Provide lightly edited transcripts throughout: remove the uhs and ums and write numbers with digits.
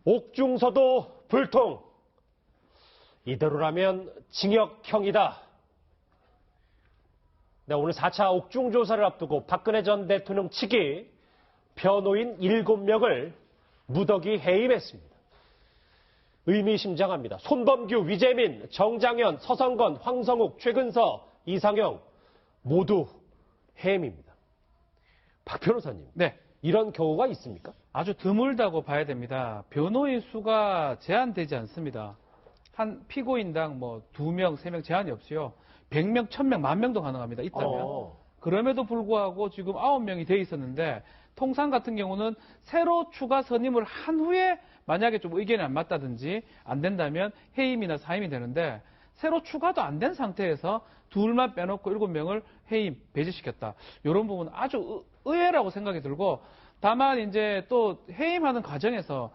옥중서도 불통. 이대로라면 징역형이다. 네, 오늘 4차 옥중조사를 앞두고 박근혜 전 대통령 측이 변호인 7명을 무더기 해임했습니다. 의미심장합니다. 손범규, 위재민, 정장현, 서성건, 황성욱, 최근서, 이상영 모두 해임입니다. 박 변호사님, 네. 이런 경우가 있습니까? 아주 드물다고 봐야 됩니다. 변호인 수가 제한되지 않습니다. 한 피고인당 2명, 3명 제한이 없어요. 100명, 1000명, 10,000명도 가능합니다. 있다면. 그럼에도 불구하고 지금 9명이 돼 있었는데 통상 같은 경우는 새로 추가 선임을 한 후에 만약에 좀 의견이 안 맞다든지 안 된다면 해임이나 사임이 되는데 새로 추가도 안 된 상태에서 둘만 빼놓고 7명을 해임, 배제시켰다. 이런 부분은 아주 의외라고 생각이 들고 다만 이제 또 해임하는 과정에서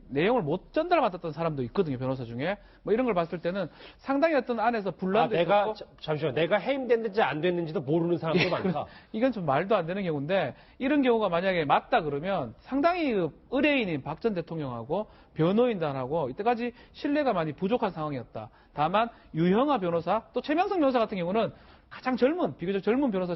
내용을 못 전달받았던 사람도 있거든요, 변호사 중에. 이런 걸 봤을 때는 상당히 어떤 안에서 분란도 있었고. 잠시만, 내가 해임됐는지 안 됐는지도 모르는 사람도 많다. 이건 좀 말도 안 되는 경우인데 이런 경우가 만약에 맞다 그러면 상당히 의뢰인인 박 전 대통령하고 변호인단하고 이때까지 신뢰가 많이 부족한 상황이었다. 다만 유형아 변호사 또 최명성 변호사 같은 경우는 가장 비교적 젊은 변호사에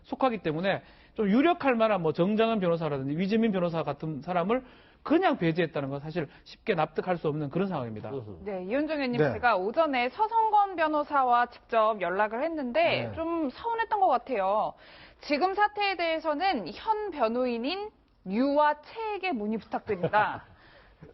속하기 때문에 좀 유력할 만한 정장은 변호사라든지 위재민 변호사 같은 사람을 그냥 배제했다는 건 사실 쉽게 납득할 수 없는 그런 상황입니다. 네, 이현정 의원님, 네. 제가 오전에 서성건 변호사와 직접 연락을 했는데 좀 서운했던 것 같아요. 지금 사태에 대해서는 현 변호인인 유와 채에게 문의 부탁드린다.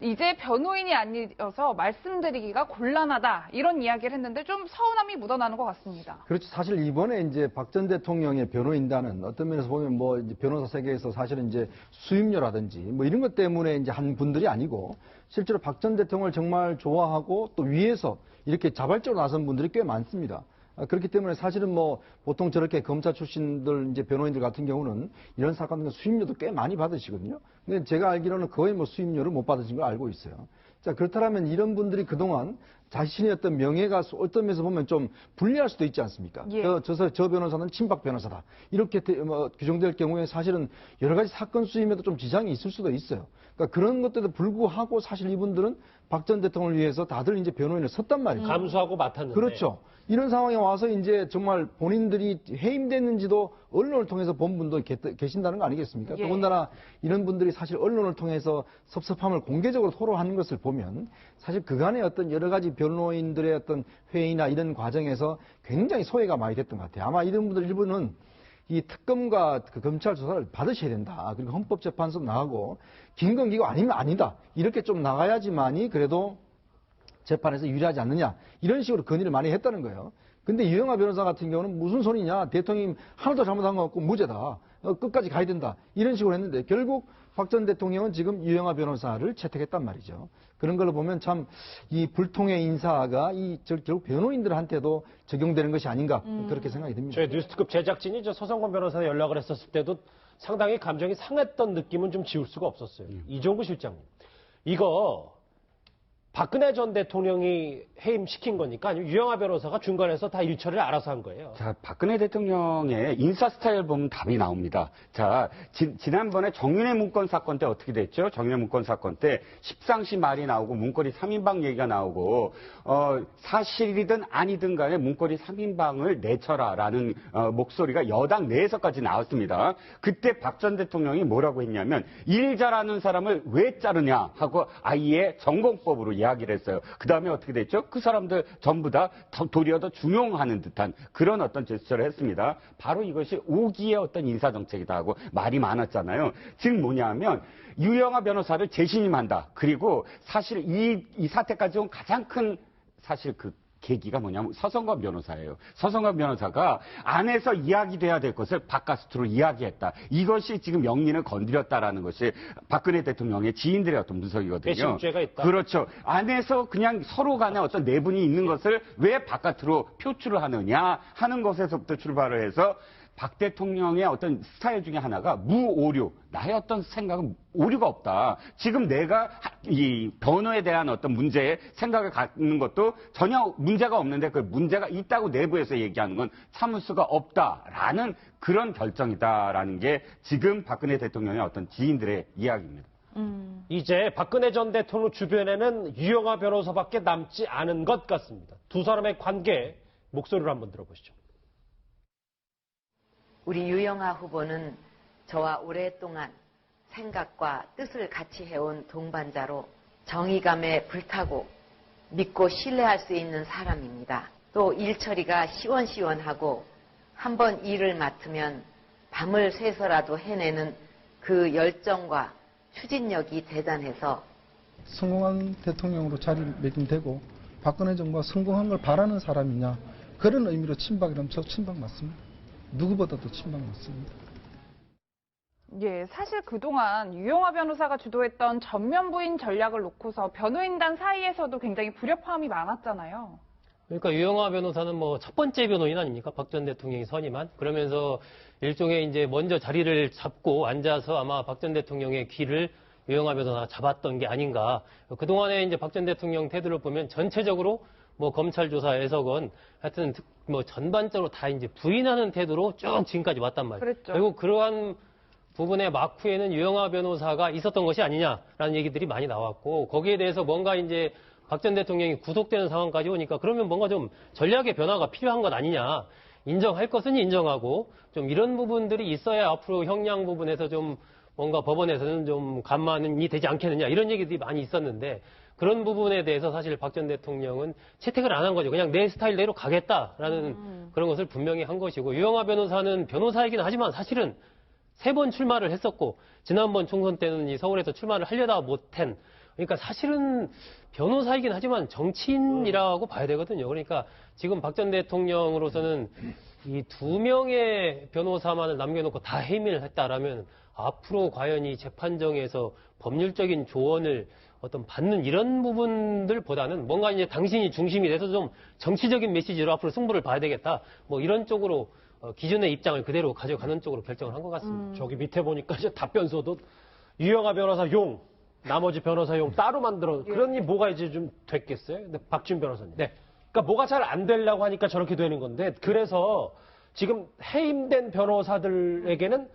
이제 변호인이 아니어서 말씀드리기가 곤란하다. 이런 이야기를 했는데 좀 서운함이 묻어나는 것 같습니다. 그렇죠. 사실 이번에 이제 박 전 대통령의 변호인단은 어떤 면에서 보면 이제 변호사 세계에서 사실은 이제 수임료라든지 이런 것 때문에 이제 한 분들이 아니고 실제로 박 전 대통령을 정말 좋아하고 또 위에서 이렇게 자발적으로 나선 분들이 꽤 많습니다. 그렇기 때문에 사실은 보통 저렇게 검사 출신들 이제 변호인들 같은 경우는 이런 사건 수임료도 꽤 많이 받으시거든요. 근데 제가 알기로는 거의 수임료를 못 받으신 걸 알고 있어요. 자, 그렇다면 이런 분들이 그동안 자신의 어떤 명예가 어떤 면에서 보면 좀 불리할 수도 있지 않습니까? 예. 저 변호사는 친박 변호사다. 이렇게 규정될 경우에 사실은 여러 가지 사건 수임에도 좀 지장이 있을 수도 있어요. 그러니까 그런 것들에도 불구하고 사실 이분들은 박 전 대통령을 위해서 다들 이제 변호인을 섰단 말이죠. 감수하고 맡았는데. 그렇죠. 이런 상황에 와서 이제 정말 본인들이 해임됐는지도 언론을 통해서 본 분도 계신다는 거 아니겠습니까? 예. 더군다나 이런 분들이 사실 언론을 통해서 섭섭함을 공개적으로 토로하는 것을 보면 사실 그간의 어떤 여러 가지 변호인들의 어떤 회의나 이런 과정에서 굉장히 소외가 많이 됐던 것 같아요. 아마 이런 분들 일부는 이 특검과 그 검찰 조사를 받으셔야 된다. 그리고 헌법재판소 나가고 김건기고 아니면 아니다. 이렇게 좀 나가야지만이 그래도 재판에서 유리하지 않느냐. 이런 식으로 건의를 많이 했다는 거예요. 근데 유영하 변호사 같은 경우는 무슨 소리냐. 대통령이 하나도 잘못한 거 없고 무죄다. 끝까지 가야 된다. 이런 식으로 했는데 결국 박 전 대통령은 지금 유영하 변호사를 채택했단 말이죠. 그런 걸로 보면 참 이 불통의 인사가 결국 변호인들한테도 적용되는 것이 아닌가 그렇게 생각이 듭니다. 저희 뉴스특급 제작진이 서성건 변호사에 연락을 했었을 때도 상당히 감정이 상했던 느낌은 좀 지울 수가 없었어요. 이종구 실장님, 이거 박근혜 전 대통령이 해임시킨 거니까 아니면 유영하 변호사가 중간에서 다 일처리를 알아서 한 거예요? 자, 박근혜 대통령의 인사 스타일 보면 답이 나옵니다. 자, 지난번에 정윤회 문건 사건 때 어떻게 됐죠? 정윤회 문건 사건 때 십상시 말이 나오고 문고리 3인방 얘기가 나오고 사실이든 아니든 간에 문고리 3인방을 내쳐라라는 목소리가 여당 내에서까지 나왔습니다. 그때 박 전 대통령이 뭐라고 했냐면 일 잘하는 사람을 왜 자르냐 하고 아예 전공법으로 이야기를 했어요. 그 다음에 어떻게 됐죠? 그 사람들 전부 다 도리어 더 중용하는 듯한 그런 어떤 제스처를 했습니다. 바로 이것이 오기의 어떤 인사정책이다 하고 말이 많았잖아요. 즉 뭐냐면 유영하 변호사를 재신임한다. 그리고 사실 이 사태까지 온 가장 큰 사실 그 계기가 뭐냐면 서성건 변호사예요. 서성건 변호사가 안에서 이야기돼야 될 것을 바깥으로 이야기했다. 이것이 지금 영린을 건드렸다라는 것이 박근혜 대통령의 지인들의 어떤 분석이거든요. 배신죄가 있다. 그렇죠. 안에서 그냥 서로 간에 어떤 내분이 있는 것을 왜 바깥으로 표출을 하느냐 하는 것에서부터 출발을 해서 박 대통령의 어떤 스타일 중에 하나가 무오류. 나의 어떤 생각은 오류가 없다. 지금 내가 이 변호에 대한 어떤 문제에 생각을 갖는 것도 전혀 문제가 없는데 그 문제가 있다고 내부에서 얘기하는 건 참을 수가 없다라는 그런 결정이다라는 게 지금 박근혜 대통령의 어떤 지인들의 이야기입니다. 이제 박근혜 전 대통령 주변에는 유영하 변호사밖에 남지 않은 것 같습니다. 두 사람의 관계 목소리를 한번 들어보시죠. 우리 유영하 후보는 저와 오랫동안 생각과 뜻을 같이 해온 동반자로 정의감에 불타고 믿고 신뢰할 수 있는 사람입니다. 또 일처리가 시원시원하고 한번 일을 맡으면 밤을 새서라도 해내는 그 열정과 추진력이 대단해서 성공한 대통령으로 자리매김되고 박근혜 정부가 성공한 걸 바라는 사람이냐, 그런 의미로 친박이라면 저 친박 맞습니다. 누구보다도 친박 맞습니다. 예, 사실 그동안 유영하 변호사가 주도했던 전면 부인 전략을 놓고서 변호인단 사이에서도 굉장히 불협화음이 많았잖아요. 그러니까 유영하 변호사는 뭐 첫 번째 변호인 아닙니까? 박 전 대통령이 선임한. 그러면서 일종의 이제 먼저 자리를 잡고 앉아서 아마 박 전 대통령의 귀를 유영하 변호사가 잡았던 게 아닌가. 그동안에 이제 박 전 대통령 태도를 보면 전체적으로 뭐 검찰 조사에서건 하여튼 뭐 전반적으로 다 이제 부인하는 태도로 쭉 지금까지 왔단 말이에요. 그랬죠. 결국 그러한 부분의 막후에는 유영하 변호사가 있었던 것이 아니냐라는 얘기들이 많이 나왔고, 거기에 대해서 뭔가 이제 박 전 대통령이 구속되는 상황까지 오니까 그러면 뭔가 좀 전략의 변화가 필요한 것 아니냐. 인정할 것은 인정하고 좀 이런 부분들이 있어야 앞으로 형량 부분에서 좀 뭔가 법원에서는 좀 감안이 되지 않겠느냐, 이런 얘기들이 많이 있었는데, 그런 부분에 대해서 사실 박 전 대통령은 채택을 안 한 거죠. 그냥 내 스타일대로 가겠다라는 그런 것을 분명히 한 것이고, 유영하 변호사는 변호사이긴 하지만 사실은 3번 출마를 했었고, 지난번 총선 때는 이 서울에서 출마를 하려다가 못한, 그러니까 사실은 변호사이긴 하지만 정치인이라고 봐야 되거든요. 그러니까 지금 박 전 대통령으로서는 이 2명의 변호사만을 남겨놓고 다 해임을 했다라면 앞으로 과연 이 재판정에서 법률적인 조언을 어떤 받는 이런 부분들보다는 뭔가 이제 당신이 중심이 돼서 좀 정치적인 메시지로 앞으로 승부를 봐야 되겠다. 뭐 이런 쪽으로 기존의 입장을 그대로 가져가는 쪽으로 결정을 한 것 같습니다. 저기 밑에 보니까 이제 답변서도 유영하 변호사 용, 나머지 변호사 용 따로 만들어. 그러니 뭐가 이제 좀 됐겠어요? 근데 박지훈 변호사님. 네. 그러니까 뭐가 잘 안 되려고 하니까 저렇게 되는 건데, 그래서 지금 해임된 변호사들에게는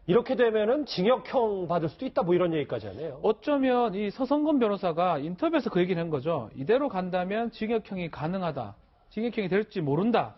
이렇게 되면은 징역형 받을 수도 있다, 뭐 이런 얘기까지 하네요. 어쩌면 이 서성건 변호사가 인터뷰에서 그 얘기를 한 거죠. 이대로 간다면 징역형이 가능하다. 징역형이 될지 모른다.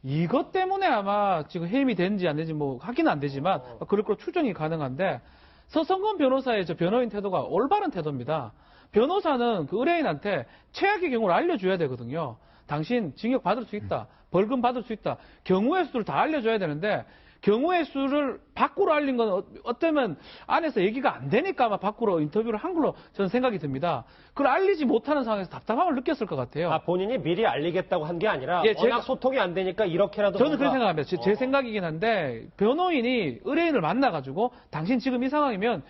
이것 때문에 아마 지금 해임이 되는지 안 되는지 뭐 확인은 안 되지만 그럴 거로 추정이 가능한데, 서성건 변호사의 저 변호인 태도가 올바른 태도입니다. 변호사는 그 의뢰인한테 최악의 경우를 알려줘야 되거든요. 당신 징역 받을 수 있다. 벌금 받을 수 있다. 경우의 수를 다 알려줘야 되는데, 경우의 수를 밖으로 알린 건 어쩌면 안에서 얘기가 안 되니까 아마 밖으로 인터뷰를 한 걸로 저는 생각이 듭니다. 그걸 알리지 못하는 상황에서 답답함을 느꼈을 것 같아요. 아, 본인이 미리 알리겠다고 한 게 아니라 예, 워낙 소통이 안 되니까 이렇게라도 저는 그렇게 뭔가- 생각합니다. 제 생각이긴 한데, 변호인이 의뢰인을 만나가지고 당신 지금 이 상황이면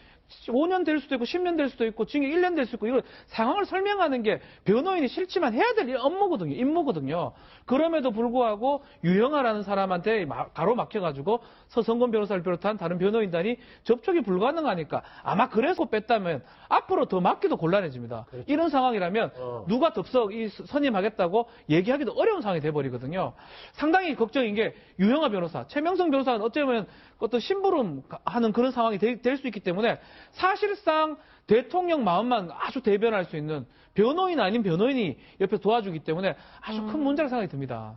5년 될 수도 있고 10년 될 수도 있고 징역 1년 될 수도 있고, 이걸 상황을 설명하는 게 변호인이 싫지만 해야 될 업무거든요. 임무거든요. 그럼에도 불구하고 유영하라는 사람한테 가로막혀가지고 서성건 변호사를 비롯한 다른 변호인단이 접촉이 불가능하니까, 아마 그래서 뺐다면 앞으로 더 막기도 곤란해집니다. 이런 상황이라면 누가 덥석 선임하겠다고 얘기하기도 어려운 상황이 돼버리거든요. 상당히 걱정인 게 유영하 변호사, 최명성 변호사는 어쩌면 어떤 심부름하는 그런 상황이 될 수 있기 때문에 사실상 대통령 마음만 아주 대변할 수 있는 변호인 아닌 변호인이 옆에 도와주기 때문에 아주 큰 문제라 생각이 듭니다.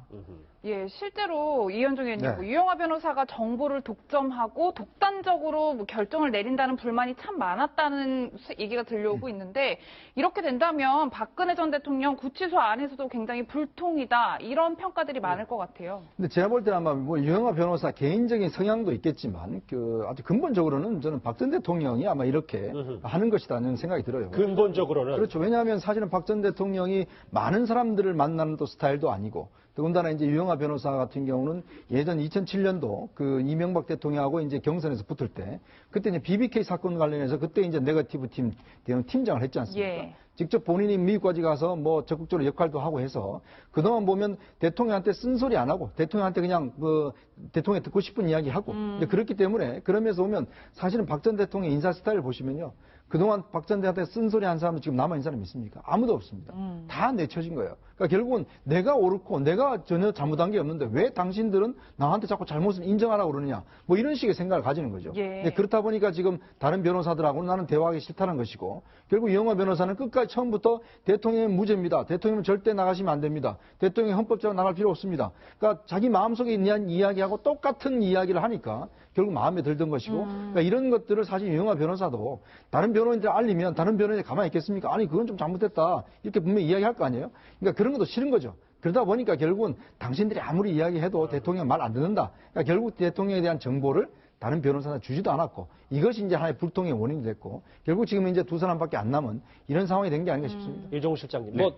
예, 실제로 이현종 의원님, 네. 뭐 유영하 변호사가 정보를 독점하고 독단적으로 뭐 결정을 내린다는 불만이 참 많았다는 얘기가 들려오고 있는데, 이렇게 된다면 박근혜 전 대통령 구치소 안에서도 굉장히 불통이다, 이런 평가들이 많을 것 같아요. 근데 제가 볼 때는 아마 뭐 유영하 변호사 개인적인 성향도 있겠지만 아주 근본적으로는 저는 박 전 대통령이 아마 이렇게 하는 것이라는 생각이 들어요. 근본적으로는 그렇죠. 왜냐하면 사실은 박 전 대통령이 많은 사람들을 만나는 또 스타일도 아니고, 더군다나 이제 유영하 변호사 같은 경우는 예전 2007년도 그 이명박 대통령하고 이제 경선에서 붙을 때, 그때 이제 BBK 사건 관련해서 그때 이제 네거티브 팀 대응 팀장을 했지 않습니까? 예. 직접 본인이 미국까지 가서 뭐 적극적으로 역할도 하고 해서 그동안 보면 대통령한테 쓴소리 안 하고 대통령한테 그냥 그 대통령이 듣고 싶은 이야기 하고, 근데 그렇기 때문에 그러면서 보면 사실은 박 전 대통령 인사 스타일을 보시면요, 그동안 박 전 대통령한테 쓴소리 한 사람은 지금 남아있는 사람이 있습니까? 아무도 없습니다. 다 내쳐진 거예요. 그러니까 그러니까 결국은 내가 옳고 내가 전혀 잘못한 게 없는데 왜 당신들은 나한테 자꾸 잘못을 인정하라고 그러느냐. 뭐 이런 식의 생각을 가지는 거죠. 예. 근데 그렇다 보니까 지금 다른 변호사들하고는 나는 대화하기 싫다는 것이고 결국 이영하 변호사는 끝까지 처음부터 대통령은 무죄입니다. 대통령은 절대 나가시면 안 됩니다. 대통령이 헌법적으로 나갈 필요 없습니다. 그러니까 자기 마음속에 있는 이야기하고 똑같은 이야기를 하니까 결국 마음에 들던 것이고 그러니까 이런 것들을 사실 이영하 변호사도 다른 변호인들 알리면 다른 변호인이 가만히 있겠습니까? 아니 그건 좀 잘못됐다 이렇게 분명히 이야기할 거 아니에요? 그러니까 그런 것도 싫은 거죠. 그러다 보니까 결국은 당신들이 아무리 이야기해도 대통령 말 안 듣는다. 그러니까 결국 대통령에 대한 정보를 다른 변호사는 주지도 않았고 이것이 이제 하나의 불통의 원인이 됐고 결국 지금 이제 두 사람밖에 안 남은 이런 상황이 된 게 아닌가 싶습니다. 일종우 실장님, 네. 뭐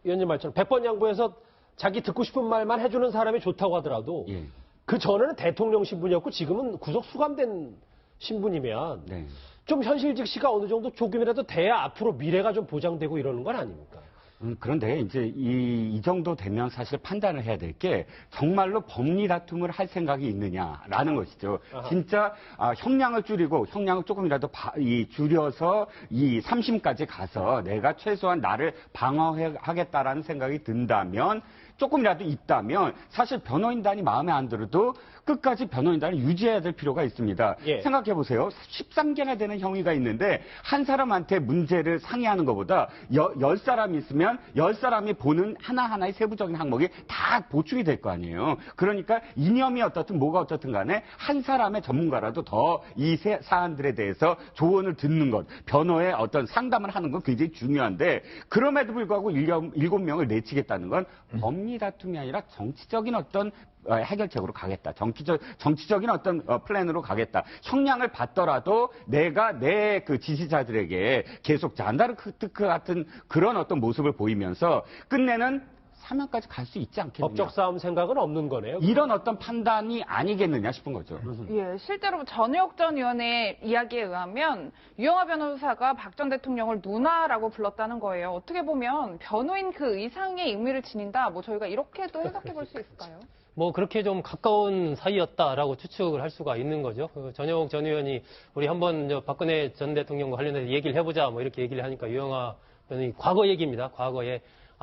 위원님 말처럼 100번 양보해서 자기 듣고 싶은 말만 해주는 사람이 좋다고 하더라도 예. 그 전에는 대통령 신분이었고 지금은 구속 수감된 신분이면 네. 좀 현실 직시가 어느 정도 조금이라도 돼야 앞으로 미래가 좀 보장되고 이러는 건 아닙니까? 그런데 이제 이 정도 되면 사실 판단을 해야 될 게 정말로 법리 다툼을 할 생각이 있느냐라는 것이죠. 아하. 진짜 형량을 줄이고 형량을 조금이라도 줄여서 이 3심까지 가서 내가 최소한 나를 방어하겠다라는 생각이 든다면 조금이라도 있다면 사실 변호인단이 마음에 안 들어도 끝까지 변호인단을 유지해야 될 필요가 있습니다. 예. 생각해 보세요. 13개나 되는 형의가 있는데 한 사람한테 문제를 상의하는 것보다 10사람이 있으면 10사람이 보는 하나하나의 세부적인 항목이 다 보충이 될 거 아니에요. 그러니까 이념이 어떻든 뭐가 어떻든 간에 한 사람의 전문가라도 더 이 사안들에 대해서 조언을 듣는 것, 변호의 어떤 상담을 하는 건 굉장히 중요한데 그럼에도 불구하고 7명을 내치겠다는 건 법리 다툼이 아니라 정치적인 어떤 해결책으로 가겠다. 정치적인 어떤 플랜으로 가겠다. 형량을 받더라도 내가 내 그 지지자들에게 계속 잔다르크트크 같은 그런 어떤 모습을 보이면서 끝내는 사면까지 갈 수 있지 않겠느냐. 법적 싸움 생각은 없는 거네요. 이런 어떤 판단이 아니겠느냐 싶은 거죠. 예, 실제로 전혜옥 전 의원의 이야기에 의하면 유영하 변호사가 박 전 대통령을 누나라고 불렀다는 거예요. 어떻게 보면 변호인 그 이상의 의미를 지닌다. 뭐 저희가 이렇게도 해석해 볼 수 있을까요? 뭐 그렇게 좀 가까운 사이였다라고 추측을 할 수가 있는 거죠. 전혜옥 전 의원이 우리 한번 박근혜 전 대통령과 관련해서 얘기를 해보자 뭐 이렇게 얘기를 하니까 유영하 의원이 과거 얘기입니다. 과거에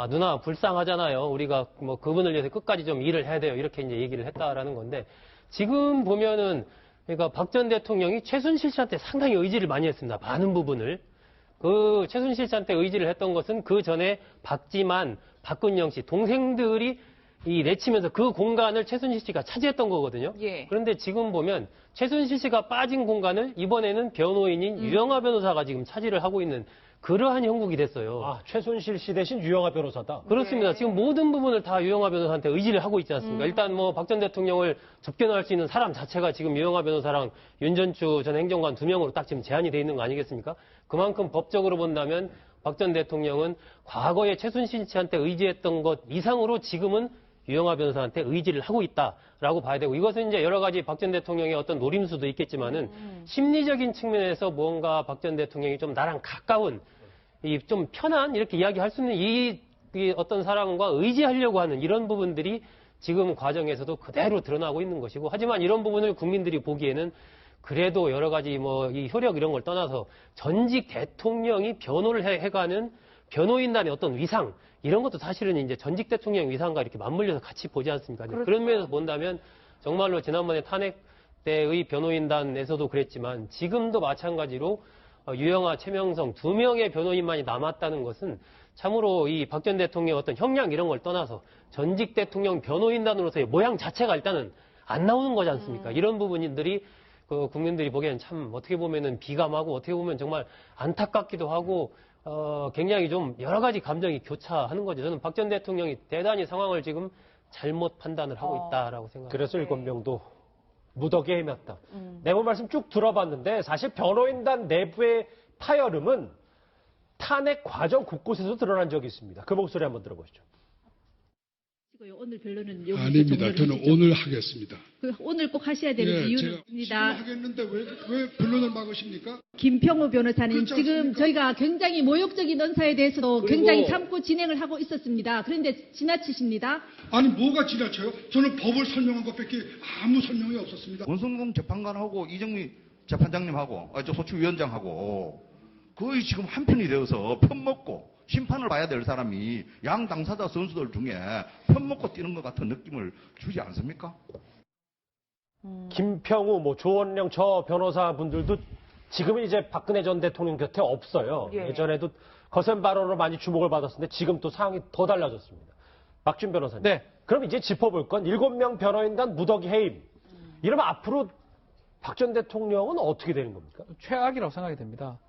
누나 불쌍하잖아요. 우리가 뭐 그분을 위해서 끝까지 좀 일을 해야 돼요. 이렇게 이제 얘기를 했다라는 건데 지금 보면은 그러니까 박 전 대통령이 최순실 씨한테 상당히 의지를 많이 했습니다. 많은 부분을. 그 최순실 씨한테 의지를 했던 것은 그 전에 박지만, 박근영 씨 동생들이 내치면서 그 공간을 최순실 씨가 차지했던 거거든요. 예. 그런데 지금 보면 최순실 씨가 빠진 공간을 이번에는 변호인인 유영하 변호사가 지금 차지를 하고 있는 그러한 형국이 됐어요. 아, 최순실 씨 대신 유영하 변호사다. 그렇습니다. 네. 지금 모든 부분을 다 유영하 변호사한테 의지를 하고 있지 않습니까? 일단 뭐 박 전 대통령을 접견할 수 있는 사람 자체가 지금 유영하 변호사랑 윤전추 전 행정관 2명으로 딱 지금 제한이 돼 있는 거 아니겠습니까? 그만큼 법적으로 본다면 박 전 대통령은 과거에 최순실 씨한테 의지했던 것 이상으로 지금은 유영하 변호사한테 의지를 하고 있다라고 봐야 되고 이것은 이제 여러 가지 박 전 대통령의 어떤 노림수도 있겠지만은 심리적인 측면에서 뭔가 박 전 대통령이 좀 나랑 가까운 이 좀 편한 이렇게 이야기할 수 있는 이 어떤 사람과 의지하려고 하는 이런 부분들이 지금 과정에서도 그대로 드러나고 있는 것이고 하지만 이런 부분을 국민들이 보기에는 그래도 여러 가지 뭐 이 효력 이런 걸 떠나서 전직 대통령이 변호를 해가는 변호인단의 어떤 위상 이런 것도 사실은 이제 전직 대통령 위상과 이렇게 맞물려서 같이 보지 않습니까? 그렇죠. 그런 면에서 본다면 정말로 지난번에 탄핵 때의 변호인단에서도 그랬지만 지금도 마찬가지로 유영하, 최명성 2명의 변호인만이 남았다는 것은 참으로 이 박 전 대통령의 어떤 형량 이런 걸 떠나서 전직 대통령 변호인단으로서의 모양 자체가 일단은 안 나오는 거지 않습니까? 이런 부분들이 그 국민들이 보기에는 참 어떻게 보면은 비감하고 어떻게 보면 정말 안타깝기도 하고 굉장히 좀 여러 가지 감정이 교차하는 거죠. 저는 박 전 대통령이 대단히 상황을 지금 잘못 판단을 하고 있다라고 생각합니다. 그래서 7명도 무더기에 헤맸다. 내부 말씀 쭉 들어봤는데 사실 변호인단 내부의 파열음은 탄핵 과정 곳곳에서 드러난 적이 있습니다. 그 목소리 한번 들어보시죠. 오늘 변론은 여기서 아닙니다. 저는 하시죠. 오늘 하겠습니다. 오늘 꼭 하셔야 되는 예, 이유는 제가 있습니다. 하겠는데 왜 변론을 막으십니까? 김평우 변호사님, 그렇지 지금 않습니까? 저희가 굉장히 모욕적인 언사에 대해서도 그리고- 굉장히 참고 진행을 하고 있었습니다. 그런데 지나치십니다. 아니 뭐가 지나쳐요? 저는 법을 설명한 것밖에 아무 설명이 없었습니다. 원성공 재판관하고 이정미 재판장님하고 저 소추위원장하고 거의 지금 한편이 되어서 편먹고 심판을 봐야 될 사람이 양 당사자 선수들 중에 편먹고 뛰는 것 같은 느낌을 주지 않습니까? 김평우, 뭐 조원령 저 변호사분들도 지금은 이제 박근혜 전 대통령 곁에 없어요. 예. 예전에도 거센 발언으로 많이 주목을 받았는데 지금 또 상황이 더 달라졌습니다. 박준 변호사님. 네. 그럼 이제 짚어볼 건 7명 변호인 간 무더기 해임. 이러면 앞으로 박 전 대통령은 어떻게 되는 겁니까? 최악이라고 생각이 됩니다.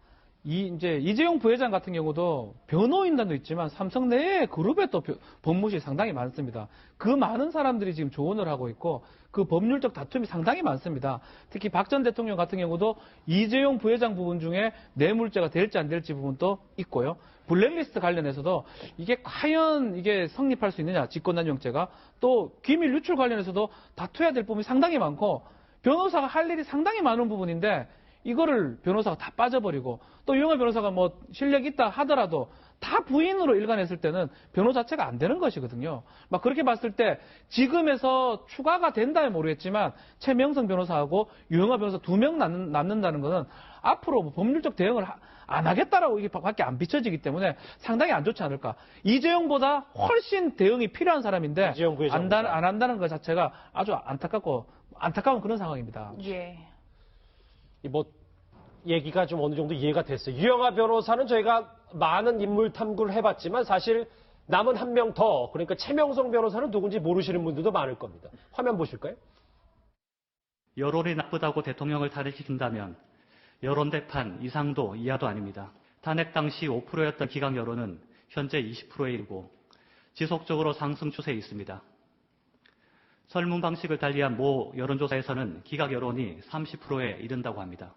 이제 이재용 부회장 같은 경우도 변호인단도 있지만 삼성 내에 그룹에 또 법무실이 상당히 많습니다. 그 많은 사람들이 지금 조언을 하고 있고 그 법률적 다툼이 상당히 많습니다. 특히 박 전 대통령 같은 경우도 이재용 부회장 부분 중에 뇌물죄가 될지 안 될지 부분도 있고요. 블랙리스트 관련해서도 이게 과연 이게 성립할 수 있느냐, 직권남용죄가. 또 기밀 유출 관련해서도 다투어야 될 부분이 상당히 많고 변호사가 할 일이 상당히 많은 부분인데 이거를 변호사가 다 빠져버리고 또 유영하 변호사가 뭐 실력이 있다 하더라도 다 부인으로 일관했을 때는 변호 자체가 안 되는 것이거든요. 막 그렇게 봤을 때 지금에서 추가가 된다면 모르겠지만 최명성 변호사하고 유영하 변호사 2명 남는다는 것은 앞으로 뭐 법률적 대응을 안 하겠다라고 이게 밖에 안 비춰지기 때문에 상당히 안 좋지 않을까. 이재용보다 훨씬 대응이 필요한 사람인데 안 한다는 것 자체가 아주 안타까운 그런 상황입니다. 예. 뭐 얘기가 좀 어느 정도 이해가 됐어요. 유영하 변호사는 저희가 많은 인물 탐구를 해봤지만 사실 남은 한 명 더, 그러니까 최명성 변호사는 누군지 모르시는 분들도 많을 겁니다. 화면 보실까요? 여론이 나쁘다고 대통령을 탄핵시킨다면 여론 대판 이상도 이하도 아닙니다. 탄핵 당시 5%였던 기각 여론은 현재 20%에 이르고 지속적으로 상승 추세에 있습니다. 설문 방식을 달리한 모 여론조사에서는 기각 여론이 30%에 이른다고 합니다.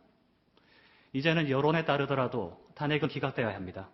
이제는 여론에 따르더라도 탄핵은 기각되어야 합니다.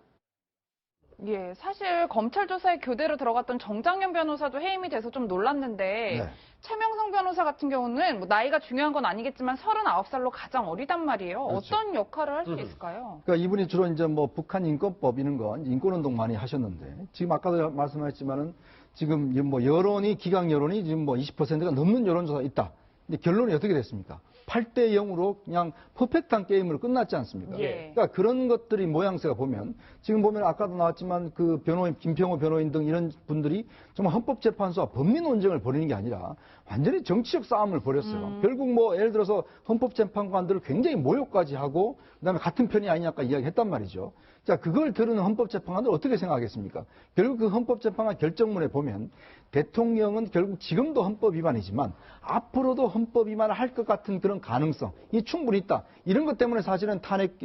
예, 사실 검찰 조사에 교대로 들어갔던 정장현 변호사도 해임이 돼서 좀 놀랐는데 네. 최명성 변호사 같은 경우는 뭐 나이가 중요한 건 아니겠지만 39살로 가장 어리단 말이에요. 그렇죠. 어떤 역할을 할 수 있을까요? 그러니까 이분이 주로 이제 뭐 북한 인권법 이런 건 인권운동 많이 하셨는데 지금 아까도 말씀하셨지만은 지금 뭐 여론이 기각 여론이 지금 뭐 20%가 넘는 여론조사 있다. 근데 결론이 어떻게 됐습니까? 8대 0으로 그냥 퍼펙트한 게임으로 끝났지 않습니까? 예. 그러니까 그런 것들이 모양새가 보면 지금 보면 아까도 나왔지만 그 변호인 김평호 변호인 등 이런 분들이 정말 헌법재판소와 법리 논쟁을 벌이는 게 아니라 완전히 정치적 싸움을 벌였어요. 결국 뭐 예를 들어서 헌법재판관들을 굉장히 모욕까지 하고 그다음에 같은 편이 아니냐까 이야기했단 말이죠. 자, 그걸 들은 헌법재판관들 어떻게 생각하겠습니까? 결국 그 헌법재판관 결정문에 보면 대통령은 결국 지금도 헌법 위반이지만 앞으로도 헌법 위반을 할 것 같은 그런 가능성이 충분히 있다. 이런 것 때문에 사실은 탄핵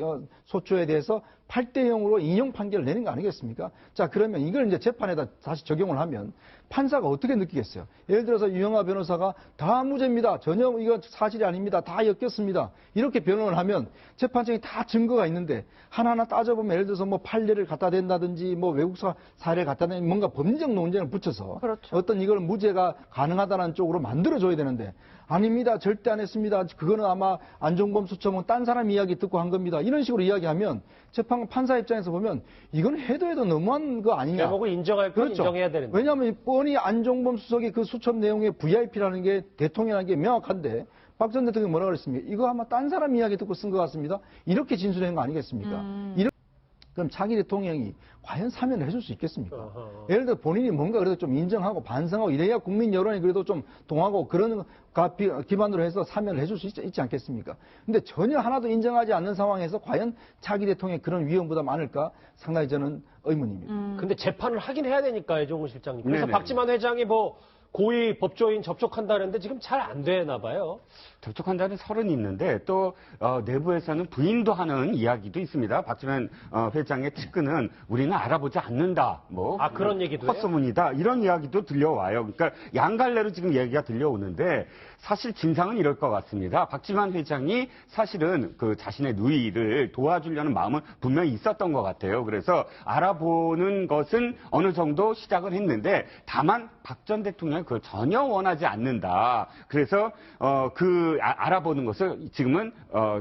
소추에 대해서 8대 0으로 인용 판결을 내는 거 아니겠습니까? 자, 그러면 이걸 이제 재판에다 다시 적용을 하면 판사가 어떻게 느끼겠어요? 예를 들어서 유영하 변호사가 다 무죄입니다. 전혀 이건 사실이 아닙니다. 다 엮였습니다. 이렇게 변론을 하면 재판장이 다 증거가 있는데 하나하나 따져보면 예를 들어서 뭐 판례를 갖다 댄다든지 뭐 외국 사례를 갖다 댄 뭔가 법리적 논쟁을 붙여서 그렇죠. 어떤 이걸 무죄가 가능하다는 쪽으로 만들어줘야 되는데 아닙니다. 절대 안 했습니다. 그거는 아마 안종범 수청은 딴 사람 이야기 듣고 한 겁니다. 이런 식으로 이야기하면 재판관 판사 입장에서 보면 이건 해도 너무한 거 아니냐. 제목을 인정할 건 그렇죠. 인정해야 되는데. 왜냐하면 뻔히 안종범 수석의 그 수첩 내용에 VIP라는 게 대통령이라는 게 명확한데 박 전 대통령이 뭐라고 그랬습니까? 이거 아마 딴 사람 이야기 듣고 쓴 것 같습니다. 이렇게 진술한 거 아니겠습니까? 그럼 차기 대통령이 과연 사면을 해줄 수 있겠습니까? 예를 들어 본인이 뭔가 그래도 좀 인정하고 반성하고 이래야 국민 여론이 그래도 좀 동하고 그런 기반으로 해서 사면을 해줄 수 있지 않겠습니까? 근데 전혀 하나도 인정하지 않는 상황에서 과연 차기 대통령의 그런 위험보다 많을까? 상당히 저는 의문입니다. 근데 재판을 하긴 해야 되니까요, 정우 실장님. 그래서 네네. 박지만 회장이 뭐 고위 법조인 접촉한다는데 지금 잘 안 되나 봐요. 접촉한다는 설은 있는데 또 내부에서는 부인도 하는 이야기도 있습니다. 박지만 회장의 측근은 우리는 알아보지 않는다. 뭐 그런 얘기도 해요? 헛소문이다. 이런 이야기도 들려와요. 그러니까 양갈래로 지금 얘기가 들려오는데 사실 진상은 이럴 것 같습니다. 박지만 회장이 사실은 그 자신의 누이를 도와주려는 마음은 분명히 있었던 것 같아요. 그래서 알아보는 것은 어느 정도 시작을 했는데 다만 박 전 대통령이 그걸 전혀 원하지 않는다. 그래서 알아보는 것을 지금은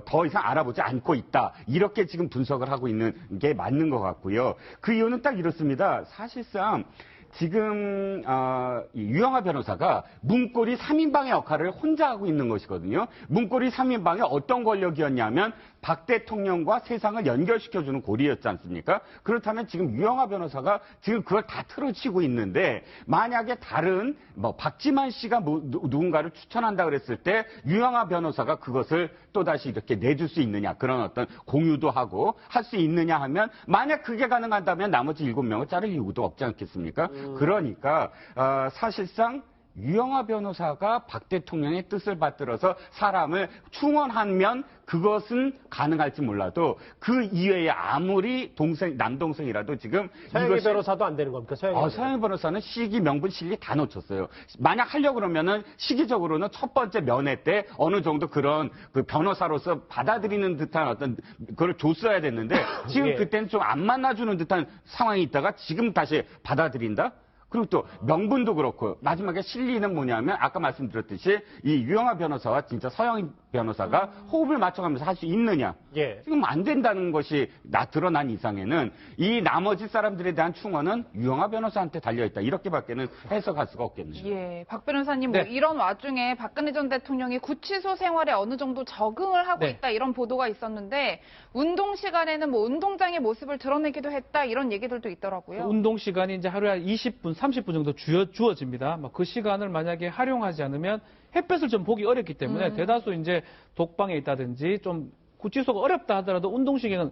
더 이상 알아보지 않고 있다. 이렇게 지금 분석을 하고 있는 게 맞는 것 같고요. 그 이유는 딱 이렇습니다. 사실상 지금 이 유영하 변호사가 문고리 3인방의 역할을 혼자 하고 있는 것이거든요. 문고리 3인방이 어떤 권력이었냐면 박 대통령과 세상을 연결시켜주는 고리였지 않습니까? 그렇다면 지금 유영하 변호사가 지금 그걸 다 틀어치고 있는데 만약에 다른 뭐 박지만 씨가 누군가를 추천한다 그랬을 때 유영하 변호사가 그것을 또다시 이렇게 내줄 수 있느냐, 그런 어떤 공유도 하고 할 수 있느냐 하면 만약 그게 가능하다면 나머지 7명을 자를 이유도 없지 않겠습니까? 그러니까 사실상 유영하 변호사가 박 대통령의 뜻을 받들어서 사람을 충원하면 그것은 가능할지 몰라도 그 이외에 아무리 남동생이라도 지금 서영희 변호사도 안 되는 겁니까? 서영희 변호사는 시기, 명분, 실리 다 놓쳤어요. 만약 하려고 그러면은 시기적으로는 첫 번째 면회 때 어느 정도 그런 그 변호사로서 받아들이는 듯한 어떤 그걸 줬어야 됐는데 지금 예. 그때는 좀 안 만나주는 듯한 상황이 있다가 지금 다시 받아들인다? 그리고 또 명분도 그렇고 마지막에 실리는 뭐냐면 아까 말씀드렸듯이 이 유영하 변호사와 진짜 서영희 변호사가 호흡을 맞춰가면서 할 수 있느냐. 예. 지금 안 된다는 것이 드러난 이상에는 이 나머지 사람들에 대한 충원은 유영하 변호사한테 달려있다. 이렇게밖에는 해석할 수가 없겠네요. 예, 박 변호사님 네. 뭐 이런 와중에 박근혜 전 대통령이 구치소 생활에 어느 정도 적응을 하고 네. 있다 이런 보도가 있었는데 운동 시간에는 뭐 운동장의 모습을 드러내기도 했다 이런 얘기들도 있더라고요. 운동 시간이 이제 하루에 한 20분, 30분 정도 주어집니다. 그 시간을 만약에 활용하지 않으면 햇볕을 좀 보기 어렵기 때문에 대다수 이제 독방에 있다든지 좀 구치소가 어렵다 하더라도 운동 시간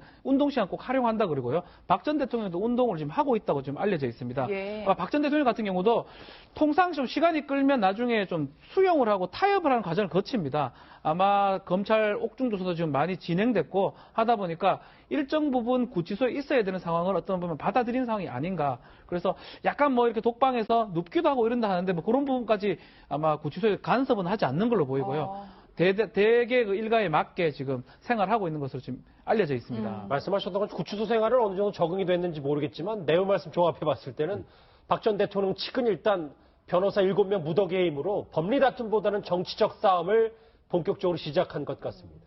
꼭 활용한다 그러고요. 박 전 대통령도 운동을 지금 하고 있다고 지금 알려져 있습니다. 예. 박 전 대통령 같은 경우도 통상 좀 시간이 끌면 나중에 좀 수용을 하고 타협을 하는 과정을 거칩니다. 아마 검찰 옥중 조사도 지금 많이 진행됐고 하다 보니까 일정 부분 구치소에 있어야 되는 상황을 어떤 부분 받아들인 상황이 아닌가. 그래서 약간 뭐 이렇게 독방에서 눕기도 하고 이런다 하는데 뭐 그런 부분까지 아마 구치소에 간섭은 하지 않는 걸로 보이고요. 대개 그 일가에 맞게 지금 생활하고 있는 것으로 지금 알려져 있습니다. 말씀하셨던 건 구치소 생활을 어느 정도 적응이 됐는지 모르겠지만 내용 말씀 종합해 봤을 때는 박 전 대통령 측은 일단 변호사 7명 무더기의 힘으로 법리 다툼보다는 정치적 싸움을 본격적으로 시작한 것 같습니다.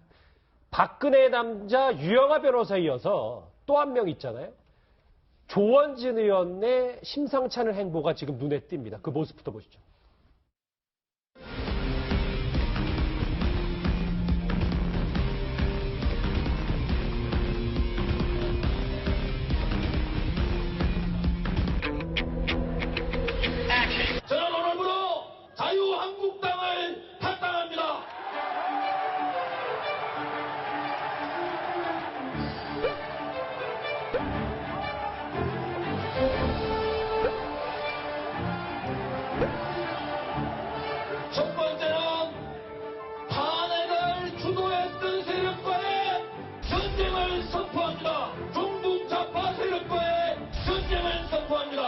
박근혜 남자 유영하 변호사에 이어서 또 한 명 있잖아요. 조원진 의원의 심상치 않은 행보가 지금 눈에 띕니다. 그 모습부터 보시죠. 저는 오늘부로 자유한국당을 탈당합니다. 첫 번째는 탄핵을 주도했던 세력과의 전쟁을 선포합니다. 중국 좌파 세력과의 전쟁을 선포합니다.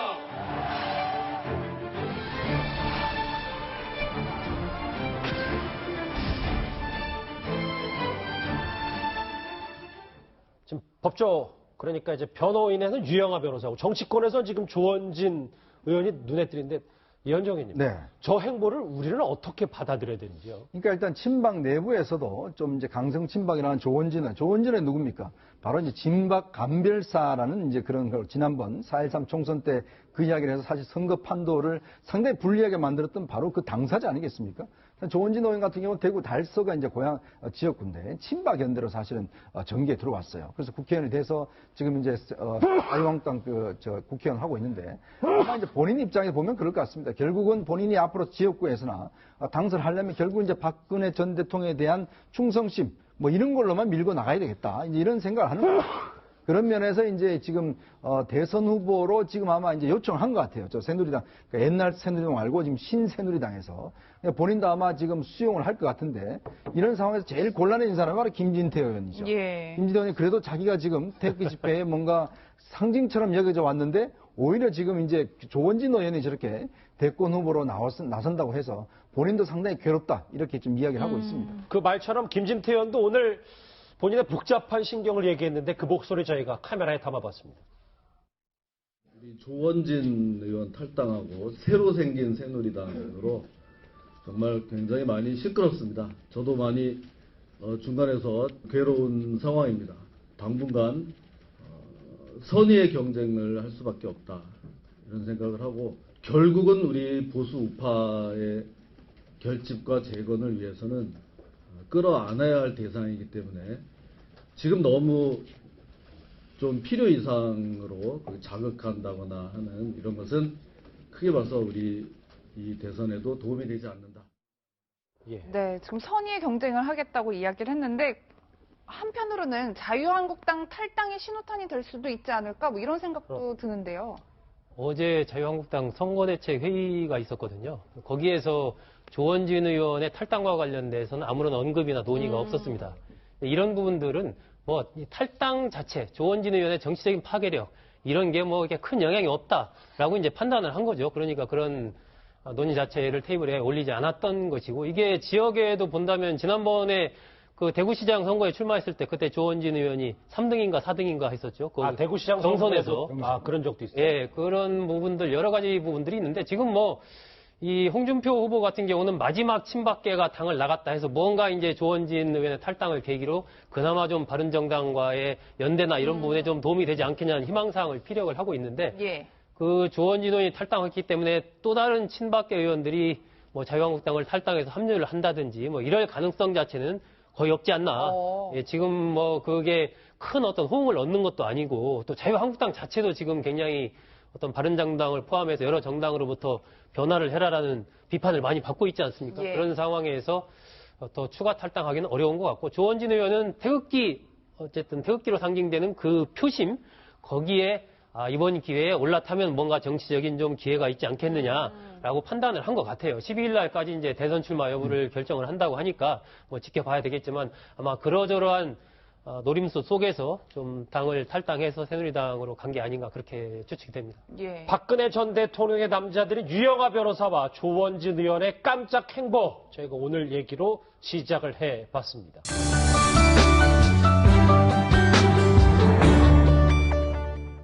지금 법조 그러니까 이제 변호인에는 유영하 변호사고 정치권에서 지금 조원진 의원이 눈에 띄는데 이현정 의원님, 네. 저 행보를 우리는 어떻게 받아들여야 되는지요? 그러니까 일단 친박 내부에서도 좀 이제 강성 친박이라는 조원진은 누굽니까? 바로 이제 진박 감별사라는 이제 그런 걸 지난번 4.13 총선 때 그 이야기를 해서 사실 선거 판도를 상당히 불리하게 만들었던 바로 그 당사자 아니겠습니까? 조원진 의원 같은 경우는 대구 달서가 이제 고향 지역구인데 친박 연대로 사실은 정계에 들어왔어요. 그래서 국회의원이 돼서 지금 이제 자유한국당 국회의원 하고 있는데 아마 이제 본인 입장에서 보면 그럴 것 같습니다. 결국은 본인이 앞으로 지역구에서나 당선을 하려면 결국 이제 박근혜 전 대통령에 대한 충성심 뭐 이런 걸로만 밀고 나가야 되겠다. 이제 이런 생각을 하는 거예요. 그런 면에서 이제 지금 대선 후보로 지금 아마 이제 요청한 것 같아요. 저 새누리당, 그러니까 옛날 새누리당 말고 지금 신새누리당에서 본인도 아마 지금 수용을 할 것 같은데 이런 상황에서 제일 곤란해진 사람은 바로 김진태 의원이죠. 예. 김진태 의원이 그래도 자기가 지금 태극기 집회에 뭔가 상징처럼 여겨져 왔는데 오히려 지금 이제 조원진 의원이 저렇게 대권 후보로 나선다고 해서 본인도 상당히 괴롭다 이렇게 좀 이야기를 하고 있습니다. 그 말처럼 김진태 의원도 오늘 본인의 복잡한 신경을 얘기했는데 그 목소리 저희가 카메라에 담아봤습니다. 우리 조원진 의원 탈당하고 새로 생긴 새누리당으로 정말 굉장히 많이 시끄럽습니다. 저도 많이 중간에서 괴로운 상황입니다. 당분간 선의의 경쟁을 할 수밖에 없다. 이런 생각을 하고 결국은 우리 보수 우파의 결집과 재건을 위해서는 끌어안아야 할 대상이기 때문에 지금 너무 좀 필요 이상으로 자극한다거나 하는 이런 것은 크게 봐서 우리 이 대선에도 도움이 되지 않는다. 네, 지금 선의의 경쟁을 하겠다고 이야기를 했는데 한편으로는 자유한국당 탈당의 신호탄이 될 수도 있지 않을까 뭐 이런 생각도 드는데요. 어제 자유한국당 선거대책 회의가 있었거든요. 거기에서 조원진 의원의 탈당과 관련돼서는 아무런 언급이나 논의가 없었습니다. 이런 부분들은 뭐 탈당 자체, 조원진 의원의 정치적인 파괴력 이런 게 뭐 이렇게 큰 영향이 없다라고 이제 판단을 한 거죠. 그러니까 그런 논의 자체를 테이블에 올리지 않았던 것이고 이게 지역에도 본다면 지난번에 그 대구시장 선거에 출마했을 때 그때 조원진 의원이 3등인가 4등인가 했었죠. 그 대구시장 경선에서 그런 적도 있어요. 예, 그런 부분들 여러 가지 부분들이 있는데 지금 뭐 이 홍준표 후보 같은 경우는 마지막 친박계가 당을 나갔다 해서 뭔가 이제 조원진 의원의 탈당을 계기로 그나마 좀 바른정당과의 연대나 이런 부분에 좀 도움이 되지 않겠냐는 희망사항을 피력을 하고 있는데 그 조원진 의원이 탈당했기 때문에 또 다른 친박계 의원들이 뭐 자유한국당을 탈당해서 합류를 한다든지 뭐 이럴 가능성 자체는 거의 없지 않나. 예, 지금 뭐 그게 큰 어떤 호응을 얻는 것도 아니고 또 자유한국당 자체도 지금 굉장히 어떤 바른정당을 포함해서 여러 정당으로부터 변화를 해라라는 비판을 많이 받고 있지 않습니까? 그런 상황에서 더 추가 탈당하기는 어려운 것 같고 조원진 의원은 어쨌든 태극기로 상징되는 그 표심 거기에 이번 기회에 올라타면 뭔가 정치적인 좀 기회가 있지 않겠느냐라고 판단을 한 것 같아요. 12일 날까지 이제 대선 출마 여부를 결정을 한다고 하니까 뭐 지켜봐야 되겠지만 아마 그러저러한 노림수 속에서 좀 당을 탈당해서 새누리당으로 간 게 아닌가 그렇게 추측이 됩니다. 박근혜 전 대통령의 남자들인 유영하 변호사와 조원진 의원의 깜짝 행보 저희가 오늘 얘기로 시작을 해봤습니다.